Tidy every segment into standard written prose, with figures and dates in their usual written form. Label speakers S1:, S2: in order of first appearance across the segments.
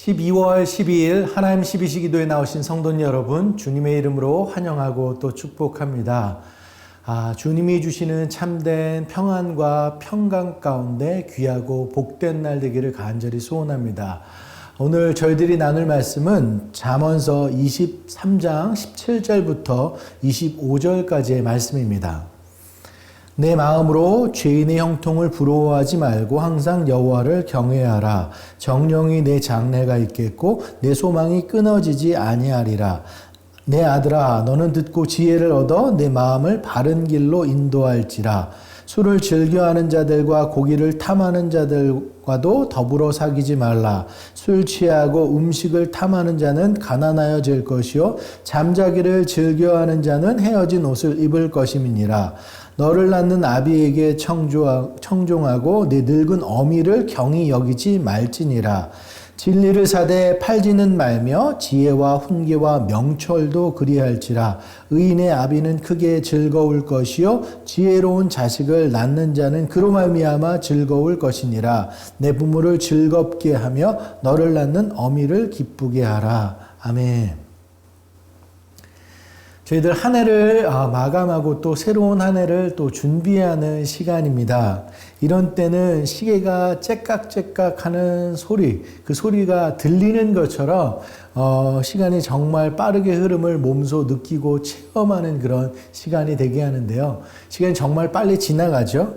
S1: 12월 12일 하나님 12시 기도에 나오신 성도님 여러분, 주님의 이름으로 환영하고 또 축복합니다. 주님이 주시는 참된 평안과 평강 가운데 귀하고 복된 날 되기를 간절히 소원합니다. 오늘 저희들이 나눌 말씀은 잠언서 23장 17절부터 25절까지의 말씀입니다. 내 마음으로 죄인의 형통을 부러워하지 말고 항상 여호와를 경외하라. 정령이 내 장래가 있겠고 내 소망이 끊어지지 아니하리라. 내 아들아, 너는 듣고 지혜를 얻어 내 마음을 바른 길로 인도할지라. 술을 즐겨하는 자들과 고기를 탐하는 자들과도 더불어 사귀지 말라. 술 취하고 음식을 탐하는 자는 가난하여질 것이요 잠자기를 즐겨하는 자는 헤어진 옷을 입을 것임이니라. 너를 낳는 아비에게 청종하고 네 늙은 어미를 경히 여기지 말지니라. 진리를 사되 팔지는 말며 지혜와 훈계와 명철도 그리할지라. 의인의 아비는 크게 즐거울 것이요 지혜로운 자식을 낳는 자는 그로 말미암아 즐거울 것이니라. 내 부모를 즐겁게 하며 너를 낳는 어미를 기쁘게 하라. 아멘. 저희들 한 해를 마감하고 또 새로운 한 해를 또 준비하는 시간입니다. 이런 때는 시계가 째깍째깍 하는 소리, 그 소리가 들리는 것처럼 시간이 정말 빠르게 흐름을 몸소 느끼고 체험하는 그런 시간이 되게 하는데요. 시간이 정말 빨리 지나가죠.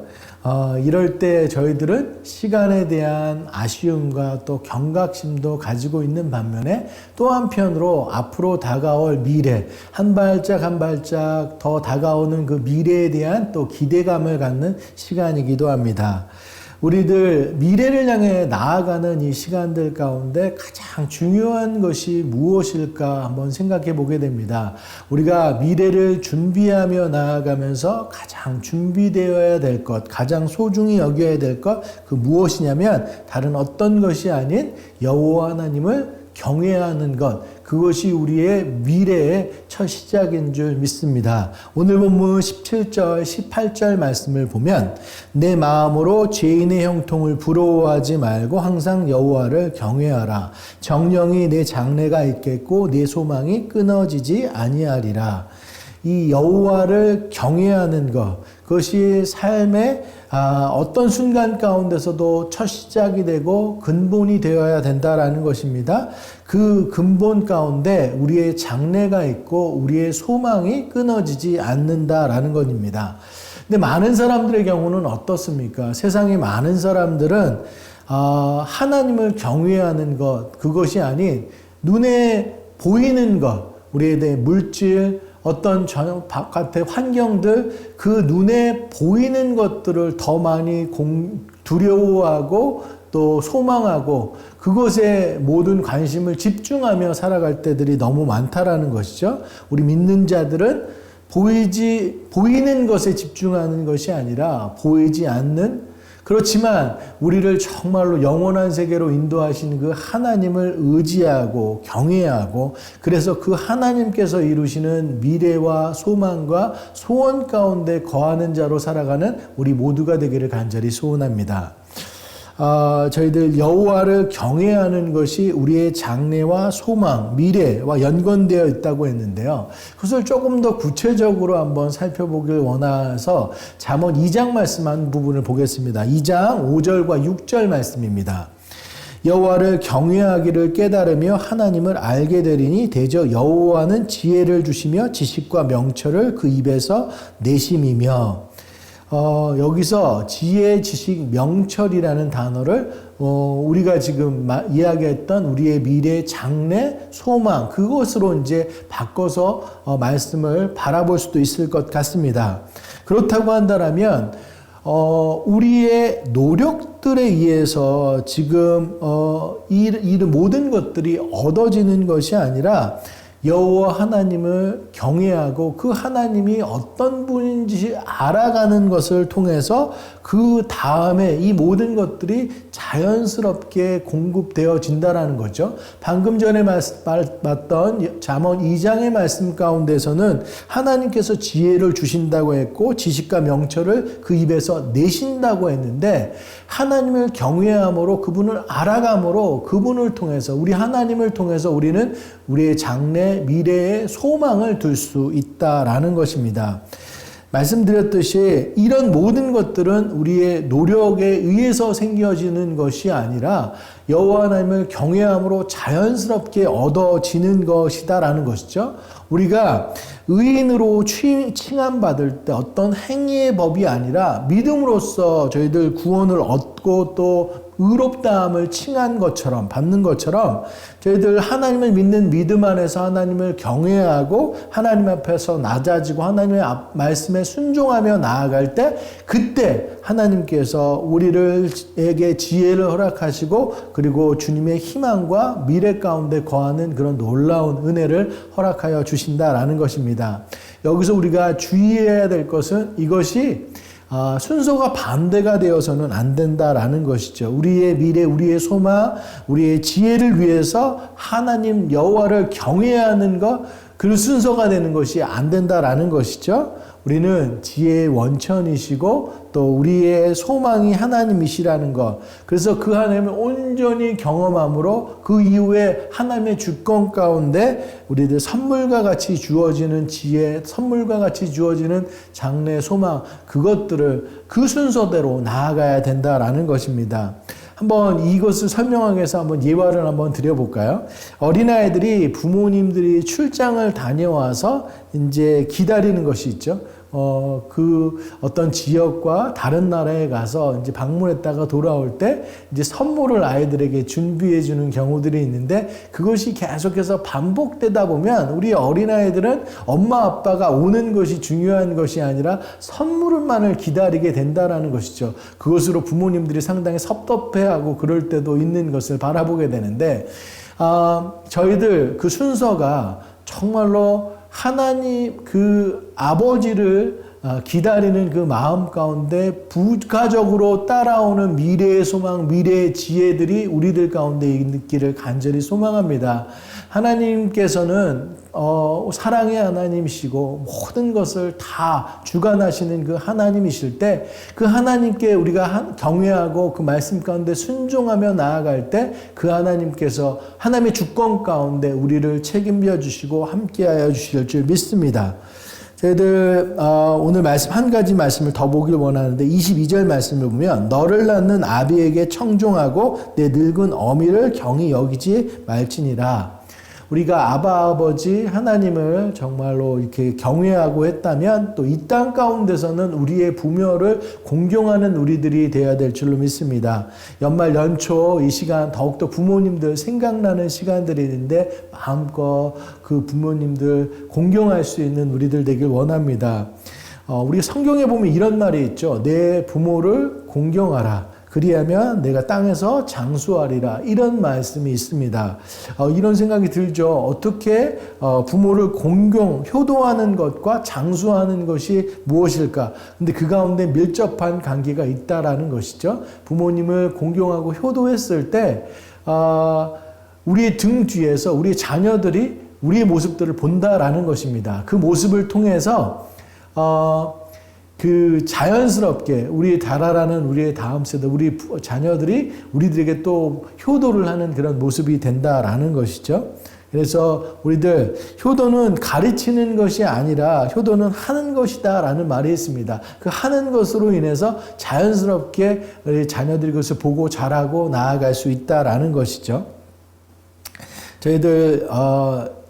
S1: 이럴 때 저희들은 시간에 대한 아쉬움과 또 경각심도 가지고 있는 반면에 또 한편으로 앞으로 다가올 미래, 한 발짝 한 발짝 더 다가오는 그 미래에 대한 또 기대감을 갖는 시간이기도 합니다. 우리들 미래를 향해 나아가는 이 시간들 가운데 가장 중요한 것이 무엇일까 한번 생각해 보게 됩니다. 우리가 미래를 준비하며 나아가면서 가장 준비되어야 될 것, 가장 소중히 여겨야 될 것, 그 무엇이냐면 다른 어떤 것이 아닌 여호와 하나님을 경외하는 것, 그것이 우리의 미래의 첫 시작인 줄 믿습니다. 오늘 본문 17절, 18절 말씀을 보면 내 마음으로 죄인의 형통을 부러워하지 말고 항상 여호와를 경외하라. 정령이 내 장래가 있겠고 내 소망이 끊어지지 아니하리라. 이 여호와를 경외하는 것, 그것이 삶의 어떤 순간 가운데서도 첫 시작이 되고 근본이 되어야 된다라는 것입니다. 그 근본 가운데 우리의 장래가 있고 우리의 소망이 끊어지지 않는다라는 것입니다. 근데 많은 사람들의 경우는 어떻습니까? 세상의 많은 사람들은 하나님을 경외하는 것, 그것이 아닌 눈에 보이는 것, 우리에 대해 물질, 어떤 바깥의 환경들, 그 눈에 보이는 것들을 더 많이 두려워하고 또 소망하고 그것에 모든 관심을 집중하며 살아갈 때들이 너무 많다라는 것이죠. 우리 믿는 자들은 보이는 것에 집중하는 것이 아니라 보이지 않는, 그렇지만 우리를 정말로 영원한 세계로 인도하시는 그 하나님을 의지하고 경외하고, 그래서 그 하나님께서 이루시는 미래와 소망과 소원 가운데 거하는 자로 살아가는 우리 모두가 되기를 간절히 소원합니다. 저희들 여호와를 경외하는 것이 우리의 장래와 소망, 미래와 연관되어 있다고 했는데요. 그것을 조금 더 구체적으로 한번 살펴보길 원해서 잠언 2장 말씀 한 부분을 보겠습니다. 2장 5절과 6절 말씀입니다. 여호와를 경외하기를 깨달으며 하나님을 알게 되리니 대저 여호와는 지혜를 주시며 지식과 명철을 그 입에서 내심이며, 여기서 지혜, 지식, 명철이라는 단어를 우리가 지금 이야기했던 우리의 미래, 장래, 소망, 그것으로 이제 바꿔서 말씀을 바라볼 수도 있을 것 같습니다. 그렇다고 한다면 우리의 노력들에 의해서 지금 이 모든 것들이 얻어지는 것이 아니라 여호와 하나님을 경외하고 그 하나님이 어떤 분인지 알아가는 것을 통해서 그 다음에 이 모든 것들이 자연스럽게 공급되어진다라는 거죠. 방금 전에 봤던 잠언 2장의 말씀 가운데서는 하나님께서 지혜를 주신다고 했고 지식과 명철을 그 입에서 내신다고 했는데, 하나님을 경외함으로 그분을 알아감으로 그분을 통해서, 우리 하나님을 통해서 우리는 우리의 장래 미래의 소망을 둘 수 있다라는 것입니다. 말씀드렸듯이 이런 모든 것들은 우리의 노력에 의해서 생겨지는 것이 아니라 여호와 하나님을 경외함으로 자연스럽게 얻어지는 것이다라는 것이죠. 우리가 의인으로 칭함받을 때 어떤 행위의 법이 아니라 믿음으로써 저희들 구원을 얻고 또 의롭다함을 칭한 것처럼, 받는 것처럼 저희들 하나님을 믿는 믿음 안에서 하나님을 경외하고 하나님 앞에서 낮아지고 하나님의 말씀에 순종하며 나아갈 때, 그때 하나님께서 우리에게 지혜를 허락하시고 그리고 주님의 희망과 미래 가운데 거하는 그런 놀라운 은혜를 허락하여 주신다라는 것입니다. 여기서 우리가 주의해야 될 것은 이것이 순서가 반대가 되어서는 안 된다라는 것이죠. 우리의 미래, 우리의 소망, 우리의 지혜를 위해서 하나님 여호와를 경외하는 것, 그 순서가 되는 것이 안 된다라는 것이죠. 우리는 지혜의 원천이시고 또 우리의 소망이 하나님이시라는 것. 그래서 그 하나님을 온전히 경험함으로 그 이후에 하나님의 주권 가운데 우리들 선물과 같이 주어지는 지혜, 선물과 같이 주어지는 장래 소망, 그것들을 그 순서대로 나아가야 된다라는 것입니다. 한번 이것을 설명하기 위해서 한번 예화를 한번 드려볼까요? 어린아이들이 부모님들이 출장을 다녀와서 이제 기다리는 것이 있죠. 그 어떤 지역과 다른 나라에 가서 이제 방문했다가 돌아올 때 이제 선물을 아이들에게 준비해 주는 경우들이 있는데, 그것이 계속해서 반복되다 보면 우리 어린아이들은 엄마 아빠가 오는 것이 중요한 것이 아니라 선물만을 기다리게 된다라는 것이죠. 그것으로 부모님들이 상당히 섭섭해하고 그럴 때도 있는 것을 바라보게 되는데, 저희들 그 순서가 정말로 하나님 그 아버지를 기다리는 그 마음 가운데 부가적으로 따라오는 미래의 소망, 미래의 지혜들이 우리들 가운데 있기를 간절히 소망합니다. 하나님께서는 사랑의 하나님이시고 모든 것을 다 주관하시는 그 하나님이실 때, 그 하나님께 우리가 경외하고 그 말씀 가운데 순종하며 나아갈 때 그 하나님께서 하나님의 주권 가운데 우리를 책임져 주시고 함께하여 주실 줄 믿습니다. 저희들 오늘 말씀 한 가지 말씀을 더 보길 원하는데, 22절 말씀을 보면 너를 낳는 아비에게 청종하고 내 늙은 어미를 경히 여기지 말지니라. 우리가 아버지 하나님을 정말로 이렇게 경외하고 했다면 또 이 땅 가운데서는 우리의 부모를 공경하는 우리들이 되어야 될 줄로 믿습니다. 연말 연초 이 시간 더욱더 부모님들 생각나는 시간들이 있는데 마음껏 그 부모님들 공경할 수 있는 우리들 되길 원합니다. 우리 성경에 보면 이런 말이 있죠. 내 부모를 공경하라. 그리하면 내가 땅에서 장수하리라. 이런 말씀이 있습니다. 이런 생각이 들죠. 어떻게 부모를 효도하는 것과 장수하는 것이 무엇일까? 근데 그 가운데 밀접한 관계가 있다라는 것이죠. 부모님을 공경하고 효도했을 때 우리의 등 뒤에서 우리의 자녀들이 우리의 모습들을 본다라는 것입니다. 그 모습을 통해서 그 자연스럽게 우리의 달아나는 우리의 다음 세대, 우리 자녀들이 우리들에게 또 효도를 하는 그런 모습이 된다라는 것이죠. 그래서 우리들 효도는 가르치는 것이 아니라 효도는 하는 것이다라는 말이 있습니다. 그 하는 것으로 인해서 자연스럽게 우리 자녀들이 그것을 보고 자라고 나아갈 수 있다라는 것이죠. 저희들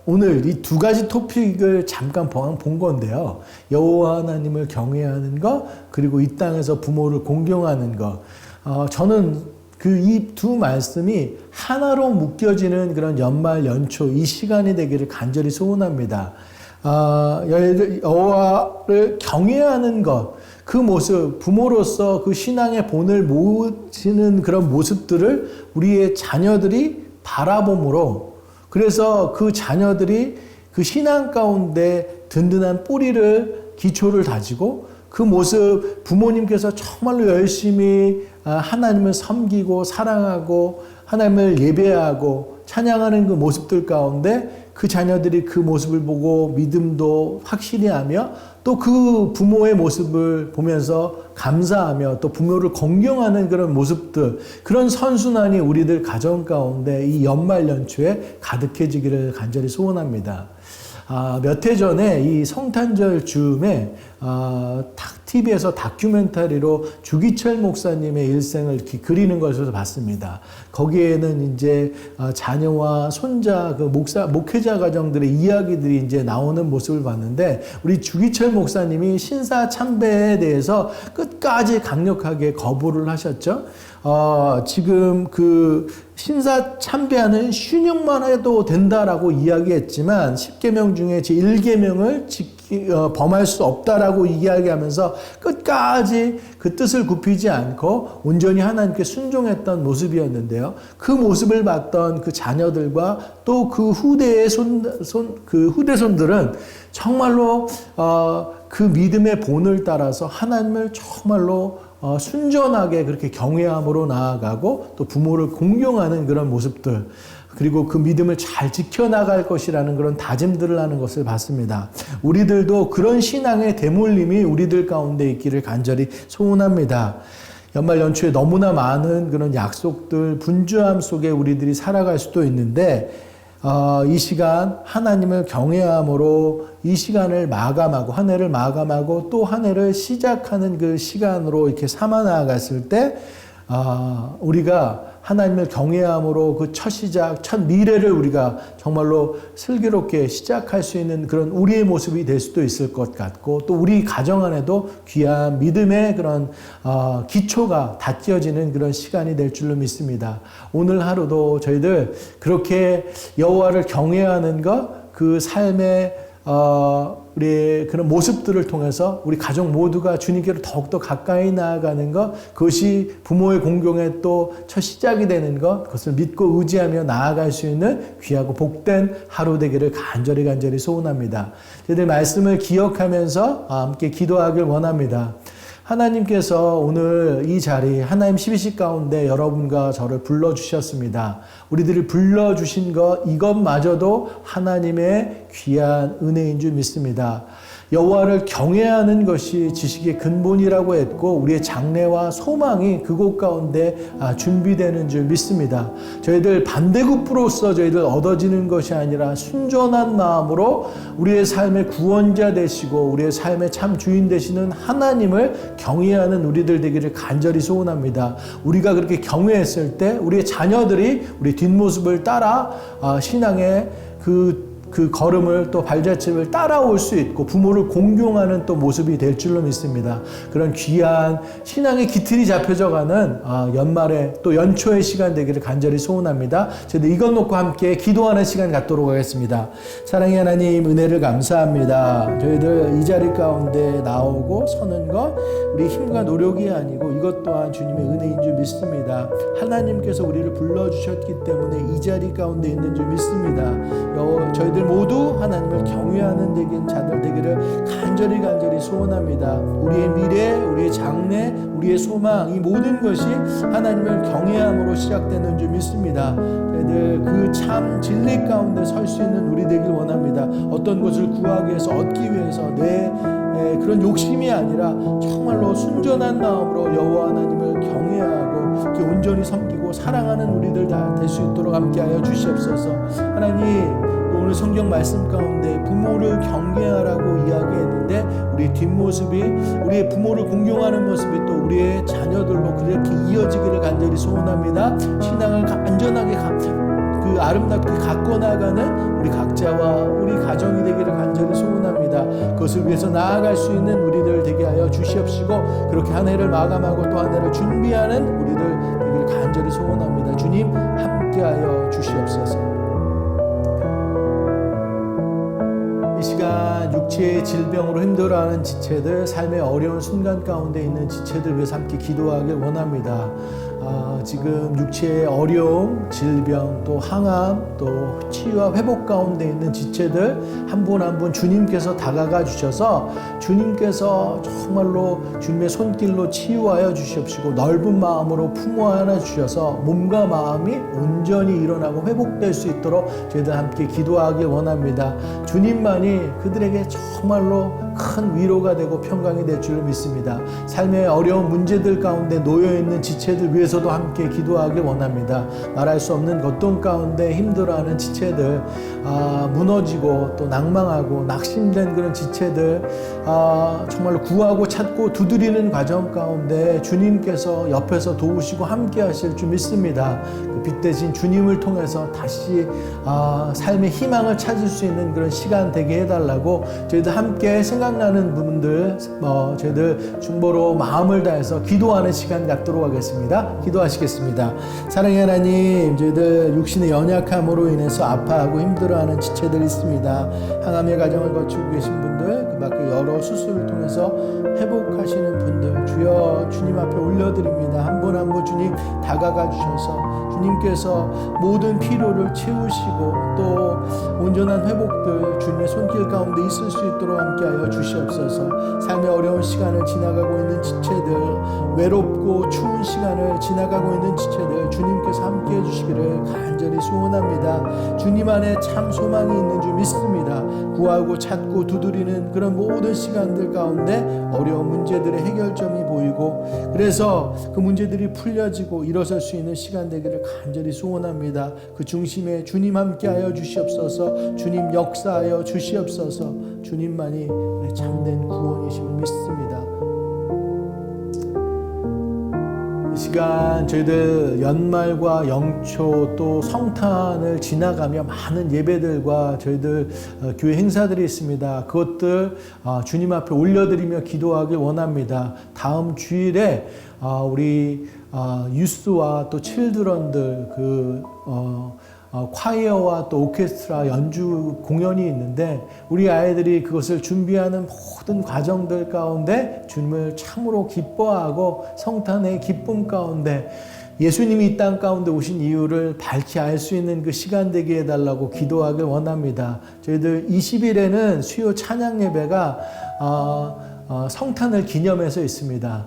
S1: 오늘 이 두 가지 토픽을 잠깐 본 건데요. 여호와 하나님을 경외하는 것, 그리고 이 땅에서 부모를 공경하는 것. 저는 이 두 말씀이 하나로 묶여지는 그런 연말 연초 이 시간이 되기를 간절히 소원합니다. 여호와를 경외하는 것, 그 모습, 부모로서 그 신앙의 본을 모시는 그런 모습들을 우리의 자녀들이 바라봄으로, 그래서 그 자녀들이 그 신앙 가운데 든든한 뿌리를 기초를 다지고 그 모습 부모님께서 정말로 열심히 하나님을 섬기고 사랑하고 하나님을 예배하고 찬양하는 그 모습들 가운데 그 자녀들이 그 모습을 보고 믿음도 확실히 하며 또 그 부모의 모습을 보면서 감사하며 또 부모를 공경하는 그런 모습들, 그런 선순환이 우리들 가정 가운데 이 연말 연초에 가득해지기를 간절히 소원합니다. 몇 해 전에 이 성탄절 즈음에 TV에서 다큐멘터리로 주기철 목사님의 일생을 이렇게 그리는 것을 봤습니다. 거기에는 이제 자녀와 손자, 그 목회자 가정들의 이야기들이 이제 나오는 모습을 봤는데, 우리 주기철 목사님이 신사 참배에 대해서 끝까지 강력하게 거부를 하셨죠. 지금 그 신사 참배하는 신용만 해도 된다라고 이야기했지만 10계명 중에 제 1계명을 범할 수 없다라고 이야기하면서 끝까지 그 뜻을 굽히지 않고 온전히 하나님께 순종했던 모습이었는데요. 그 모습을 봤던 그 자녀들과 또 그 후대의 후대손들은 정말로 그 믿음의 본을 따라서 하나님을 정말로 순전하게 그렇게 경외함으로 나아가고 또 부모를 공경하는 그런 모습들, 그리고 그 믿음을 잘 지켜나갈 것이라는 그런 다짐들을 하는 것을 봤습니다. 우리들도 그런 신앙의 대물림이 우리들 가운데 있기를 간절히 소원합니다. 연말 연초에 너무나 많은 그런 약속들, 분주함 속에 우리들이 살아갈 수도 있는데, 이 시간 하나님을 경외함으로 이 시간을 마감하고, 한 해를 마감하고 또 한 해를 시작하는 그 시간으로 이렇게 삼아 나아갔을 때, 우리가 하나님을 경외함으로 그 첫 시작, 첫 미래를 우리가 정말로 슬기롭게 시작할 수 있는 그런 우리의 모습이 될 수도 있을 것 같고, 또 우리 가정 안에도 귀한 믿음의 그런 기초가 다져지는 그런 시간이 될 줄로 믿습니다. 오늘 하루도 저희들 그렇게 여호와를 경외하는 것, 그 삶의 우리의 그런 모습들을 통해서 우리 가족 모두가 주님께로 더욱더 가까이 나아가는 것, 그것이 부모의 공경의 또 첫 시작이 되는 것, 그것을 믿고 의지하며 나아갈 수 있는 귀하고 복된 하루 되기를 간절히 소원합니다. 저희들 말씀을 기억하면서 함께 기도하길 원합니다. 하나님께서 오늘 이 자리 하나님 12시 가운데 여러분과 저를 불러주셨습니다. 우리들을 불러주신 것, 이것마저도 하나님의 귀한 은혜인 줄 믿습니다. 여호와를 경외하는 것이 지식의 근본이라고 했고, 우리의 장래와 소망이 그곳 가운데 준비되는 줄 믿습니다. 저희들 반대급부로서 저희들 얻어지는 것이 아니라 순전한 마음으로 우리의 삶의 구원자 되시고 우리의 삶의 참 주인 되시는 하나님을 경외하는 우리들 되기를 간절히 소원합니다. 우리가 그렇게 경외했을 때 우리의 자녀들이 우리 뒷모습을 따라 신앙의 그 걸음을, 또 발자취를 따라올 수 있고 부모를 공경하는 또 모습이 될 줄로 믿습니다. 그런 귀한 신앙의 기틀이 잡혀져가는 연말에 또 연초의 시간 되기를 간절히 소원합니다. 저희들 이것 놓고 함께 기도하는 시간 갖도록 하겠습니다. 사랑의 하나님, 은혜를 감사합니다. 저희들 이 자리 가운데 나오고 서는 것 우리 힘과 노력이 아니고 이것 또한 주님의 은혜인 줄 믿습니다. 하나님께서 우리를 불러주셨기 때문에 이 자리 가운데 있는 줄 믿습니다. 저희들 모두 하나님을 경외하는 자들 되기를 간절히 소원합니다. 우리의 미래, 우리의 장래, 우리의 소망, 이 모든 것이 하나님을 경외함으로 시작되는 줄 믿습니다. 저희들 그 참 진리 가운데 설 수 있는 우리 되길 원합니다. 어떤 것을 구하기 위해서, 얻기 위해서 내 그런 욕심이 아니라 정말로 순전한 마음으로 여호와 하나님을 경외하고 이렇게 온전히 섬기고 사랑하는 우리들 다 될 수 있도록 함께하여 주시옵소서. 하나님, 오늘 성경 말씀 가운데 부모를 경계하라고 이야기했는데 우리의 뒷모습이, 우리의 부모를 공경하는 모습이 또 우리의 자녀들로 그렇게 이어지기를 간절히 소원합니다. 신앙을 안전하게 그 아름답게 갖고 나가는 우리 각자와 우리 가정이 되기를 간절히 소원합니다. 그것을 위해서 나아갈 수 있는 우리들 되게 하여 주시옵시고, 그렇게 한 해를 마감하고 또 한 해를 준비하는 우리들 되기를 간절히 소원합니다. 주님 함께하여 주시옵소서. 이 시간 육체의 질병으로 힘들어하는 지체들, 삶의 어려운 순간 가운데 있는 지체들 위해서 함께 기도하길 원합니다. 지금 육체의 어려움, 질병, 또 항암, 또 치유와 회복 가운데 있는 지체들 한 분 한 분 주님께서 다가가 주셔서 주님께서 정말로 주님의 손길로 치유하여 주시옵시고 넓은 마음으로 품어 안아 주셔서 몸과 마음이 온전히 일어나고 회복될 수 있도록 저희들 함께 기도하길 원합니다. 주님만이 그들에게 정말로 큰 위로가 되고 평강이 될 줄 믿습니다. 삶의 어려운 문제들 가운데 놓여있는 지체들 위해서도 함께 기도하길 원합니다. 말할 수 없는 고통 가운데 힘들어하는 지체들, 무너지고 또 낭망하고 낙심된 그런 지체들, 정말로 구하고 찾고 두드리는 과정 가운데 주님께서 옆에서 도우시고 함께 하실 줄 믿습니다. 그 빛 대신 주님을 통해서 다시 삶의 희망을 찾을 수 있는 그런 시간 되게 해달라고 저희들 함께 생각나는 부분들 저희들 중보로 마음을 다해서 기도하는 시간 갖도록 하겠습니다. 기도하시겠습니다. 사랑의 하나님, 저희들 육신의 연약함으로 인해서 아파하고 힘들어하는 지체들이 있습니다. 항암의 과정을 거치고 계신 분들, 그 밖에 여러 수술을 통해서 회복하시는 분들, 주여 주님 앞에 올려드립니다. 한 분 한 분 주님 다가가 주셔서 주님께서 모든 필요를 채우시고 또 온전한 회복들 주님의 손길 가운데 있을 수 있도록 함께하여 주시옵소서. 삶의 어려운 시간을 지나가고 있는 지체들, 외롭고 추운 시간을 지나가고 있는 지체들 주님께서 함께해 주시기를 간절히 소원합니다. 주님 안에 참 소망이 있는 줄 믿습니다. 구하고 찾고 두드리는 그런 모든 시간들 가운데 어려운 문제들의 해결점이 보이고 그래서 그 문제들이 풀려지고 일어설 수 있는 시간 되기를 간절히 소원합니다. 그 중심에 주님 함께하여 주시옵소서. 주님 역사하여 주시옵소서. 주님만이 참된 구원이심을 믿습니다. 이 시간 저희들 연말과 영초 또 성탄을 지나가며 많은 예배들과 저희들 교회 행사들이 있습니다. 그것들 주님 앞에 올려드리며 기도하길 원합니다. 다음 주일에 우리 유스와 또 칠드런들 콰이어와 또 오케스트라 연주 공연이 있는데 우리 아이들이 그것을 준비하는 모든 과정들 가운데 주님을 참으로 기뻐하고 성탄의 기쁨 가운데 예수님이 이 땅 가운데 오신 이유를 밝히 알 수 있는 그 시간 되게 해달라고 기도하길 원합니다. 저희들 20일에는 수요 찬양 예배가 성탄을 기념해서 있습니다.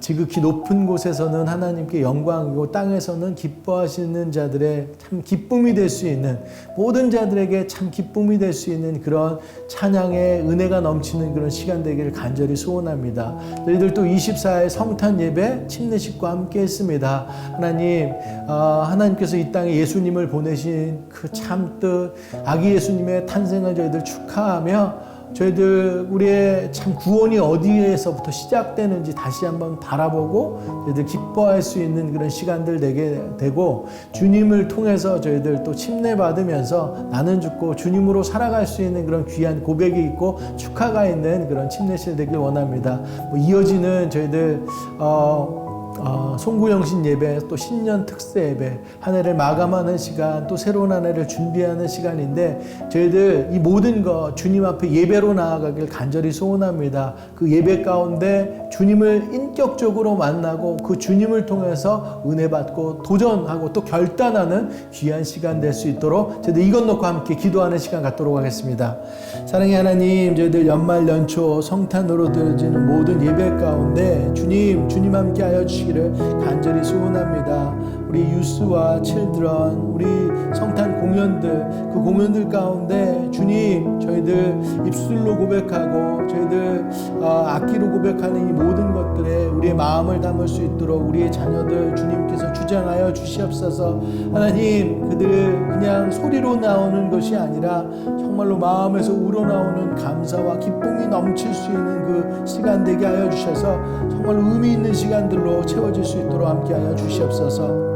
S1: 지극히 높은 곳에서는 하나님께 영광이고 땅에서는 기뻐하시는 자들의 참 기쁨이 될 수 있는 모든 자들에게 참 기쁨이 될 수 있는 그런 찬양의 은혜가 넘치는 그런 시간 되기를 간절히 소원합니다. 저희들 또 24일 성탄 예배 침례식과 함께 했습니다. 하나님, 하나님께서 이 땅에 예수님을 보내신 그 참 뜻 아기 예수님의 탄생을 저희들 축하하며 저희들 우리의 참 구원이 어디에서부터 시작되는지 다시 한번 바라보고 저희들 기뻐할 수 있는 그런 시간들 되게 되고 주님을 통해서 저희들 또 침례받으면서 나는 죽고 주님으로 살아갈 수 있는 그런 귀한 고백이 있고 축하가 있는 그런 침례실 되길 원합니다. 이어지는 저희들 송구영신 예배, 또 신년 특세 예배, 한 해를 마감하는 시간, 또 새로운 한 해를 준비하는 시간인데 저희들 이 모든 것 주님 앞에 예배로 나아가길 간절히 소원합니다. 그 예배 가운데 주님을 인격적으로 만나고 그 주님을 통해서 은혜 받고 도전하고 또 결단하는 귀한 시간 될 수 있도록 저희들 이것 놓고 함께 기도하는 시간 갖도록 하겠습니다. 사랑의 하나님, 저희들 연말 연초 성탄으로 드려지는 모든 예배 가운데 주님 함께 하여 주시기를 간절히 소원합니다. 우리 유스와 칠드런, 우리 성탄 공연들, 그 공연들 가운데 주님, 저희들 입술로 고백하고 저희들 악기로 고백하는 이 모든 것들에 우리의 마음을 담을 수 있도록 우리의 자녀들 주님께서 주장하여 주시옵소서. 하나님, 그들 그냥 소리로 나오는 것이 아니라 정말로 마음에서 우러나오는 감사와 기쁨이 넘칠 수 있는 그 시간 되게 하여 주셔서 정말로 의미 있는 시간들로 채워질 수 있도록 함께하여 주시옵소서.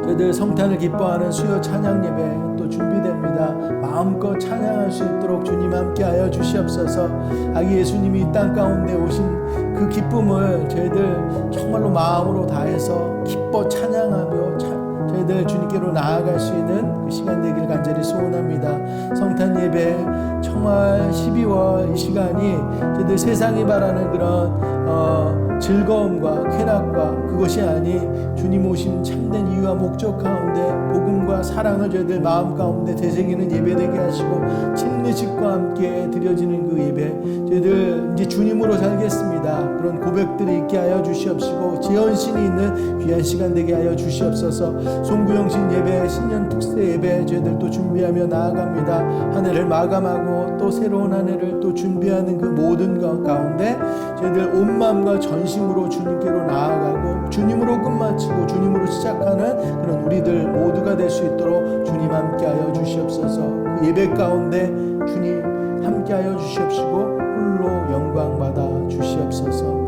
S1: 저희들 성탄을 기뻐하는 수요 찬양 예배 또 준비됩니다. 마음껏 찬양할 수 있도록 주님 함께하여 주시옵소서. 아기 예수님이 이 땅 가운데 오신 그 기쁨을 저희들 정말로 마음으로 다해서 기뻐 찬양하며 저희들 저희들 주님께로 나아갈 수 있는 그 시간 되길 간절히 소원합니다. 성탄 예배 정말 12월 이 시간이 저희들 세상이 바라는 그런 즐거움과 쾌락과 그것이 아니 주님 오신 참된 이유와 목적 가운데 복음과 사랑을 저희들 마음 가운데 되새기는 예배 되게 하시고 침례식과 함께 드려지는 그 예배 저희들 이제 주님으로 살겠습니다. 그런 고백들이 있게 하여 주시옵시고 제헌신이 있는 귀한 시간 되게 하여 주시옵소서. 송구영신 예배 신년 특세 예배 저희들 또 준비하며 나아갑니다. 한 해를 마감하고 또 새로운 한 해를 또 준비하는 그 모든 것 가운데 저희들 온 마음과 전심으로 주님께로 나아가고 주님으로 끝마치고 주님으로 시작하는 그런 우리들 모두가 될 수 있도록 주님 함께하여 주시옵소서. 그 예배 가운데 주님 함께하여 주시옵시고 홀로 영광 받아 주시옵소서.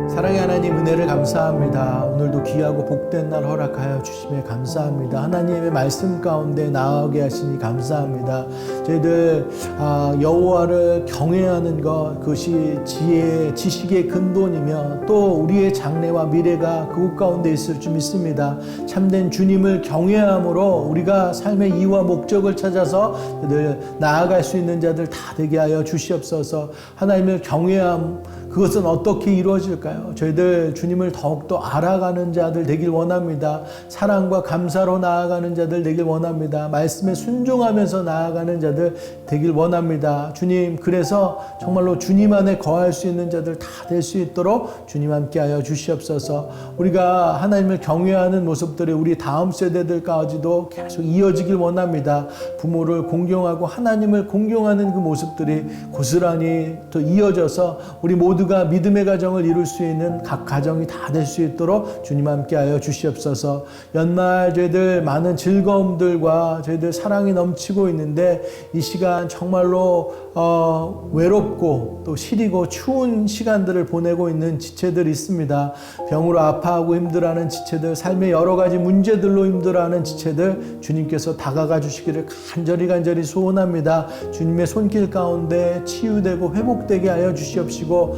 S1: 사랑의 하나님 은혜를 감사합니다. 오늘도 귀하고 복된 날 허락하여 주심에 감사합니다. 하나님의 말씀 가운데 나아오게 하시니 감사합니다. 저희들 여호와를 경외하는 것 그것이 지혜의 지식의 근본이며 또 우리의 장래와 미래가 그곳 가운데 있을 줄 믿습니다. 참된 주님을 경외함으로 우리가 삶의 이유와 목적을 찾아서 저희들 나아갈 수 있는 자들 다 되게 하여 주시옵소서. 하나님을 경외함 그것은 어떻게 이루어질까요? 저희들 주님을 더욱더 알아가는 자들 되길 원합니다. 사랑과 감사로 나아가는 자들 되길 원합니다. 말씀에 순종하면서 나아가는 자들 되길 원합니다. 주님 그래서 정말로 주님 안에 거할 수 있는 자들 다 될 수 있도록 주님 함께하여 주시옵소서. 우리가 하나님을 경외하는 모습들이 우리 다음 세대들까지도 계속 이어지길 원합니다. 부모를 공경하고 하나님을 공경하는 그 모습들이 고스란히 또 이어져서 우리 모두가 믿음의 가정을 이룰 수 있는 각 가정이 다 될 수 있도록 주님 함께하여 주시옵소서. 연말 저희들 많은 즐거움들과 저희들 사랑이 넘치고 있는데 이 시간 정말로 외롭고 또 시리고 추운 시간들을 보내고 있는 지체들이 있습니다. 병으로 아파하고 힘들어하는 지체들, 삶의 여러 가지 문제들로 힘들어하는 지체들 주님께서 다가가 주시기를 간절히 소원합니다. 주님의 손길 가운데 치유되고 회복되게 하여 주시옵시고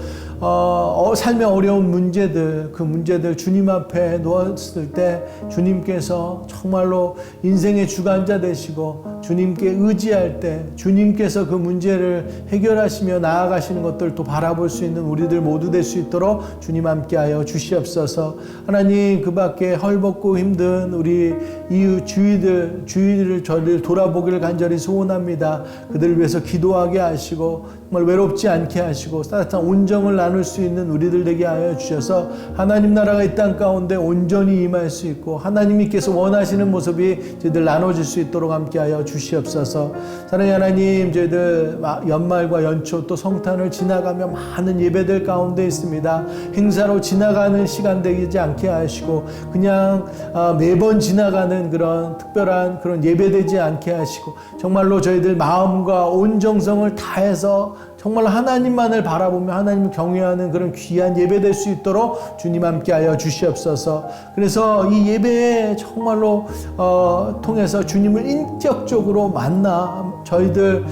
S1: 삶의 어려운 문제들 그 문제들 주님 앞에 놓았을 때 주님께서 정말로 인생의 주관자 되시고 주님께 의지할 때 주님께서 그 문제를 해결하시며 나아가시는 것들도 바라볼 수 있는 우리들 모두 될 수 있도록 주님 함께하여 주시옵소서. 하나님 그 밖에 헐벗고 힘든 우리 이웃 주위를 저를 돌아보기를 간절히 소원합니다. 그들을 위해서 기도하게 하시고 정말 외롭지 않게 하시고 따뜻한 온정을 나눌 수 있는 우리들 되게 하여 주셔서 하나님 나라가 이 땅 가운데 온전히 임할 수 있고 하나님께서 원하시는 모습이 저희들 나눠질 수 있도록 함께하여 주시옵소서. 사랑의 하나님 저희들 연말과 연초 또 성탄을 지나가며 많은 예배들 가운데 있습니다. 행사로 지나가는 시간 되지 않게 하시고 그냥 매번 지나가는 그런 특별한 그런 예배 되지 않게 하시고 정말로 저희들 마음과 온 정성을 다해서 정말 하나님만을 바라보며 하나님을 경외하는 그런 귀한 예배 될 수 있도록 주님 함께하여 주시옵소서. 그래서 이 예배에 정말로 통해서 주님을 인격적으로 만나 저희들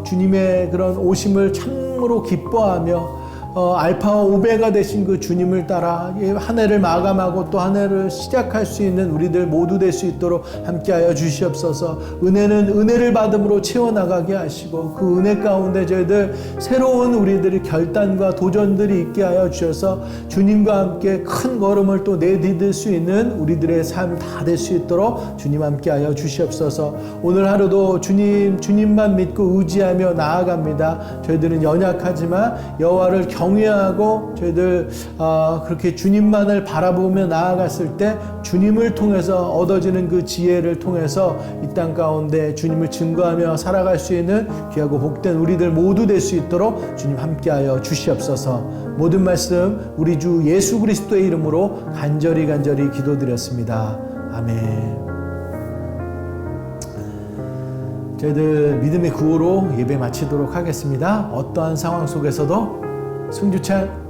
S1: 주님의 그런 오심을 참으로 기뻐하며 알파와 오메가 되신 그 주님을 따라 한 해를 마감하고 또 한 해를 시작할 수 있는 우리들 모두 될 수 있도록 함께하여 주시옵소서. 은혜는 은혜를 받음으로 채워나가게 하시고 그 은혜 가운데 저희들 새로운 우리들의 결단과 도전들이 있게 하여 주셔서 주님과 함께 큰 걸음을 또 내디딜 수 있는 우리들의 삶 다 될 수 있도록 주님 함께하여 주시옵소서. 오늘 하루도 주님만 믿고 의지하며 나아갑니다. 저희들은 연약하지만 여호와를 경외하고 저희들 그렇게 주님만을 바라보며 나아갔을 때 주님을 통해서 얻어지는 그 지혜를 통해서 이 땅 가운데 주님을 증거하며 살아갈 수 있는 귀하고 복된 우리들 모두 될 수 있도록 주님 함께하여 주시옵소서. 모든 말씀 우리 주 예수 그리스도의 이름으로 간절히 기도드렸습니다. 아멘. 저희들 믿음의 구호로 예배 마치도록 하겠습니다. 어떠한 상황 속에서도 승주찬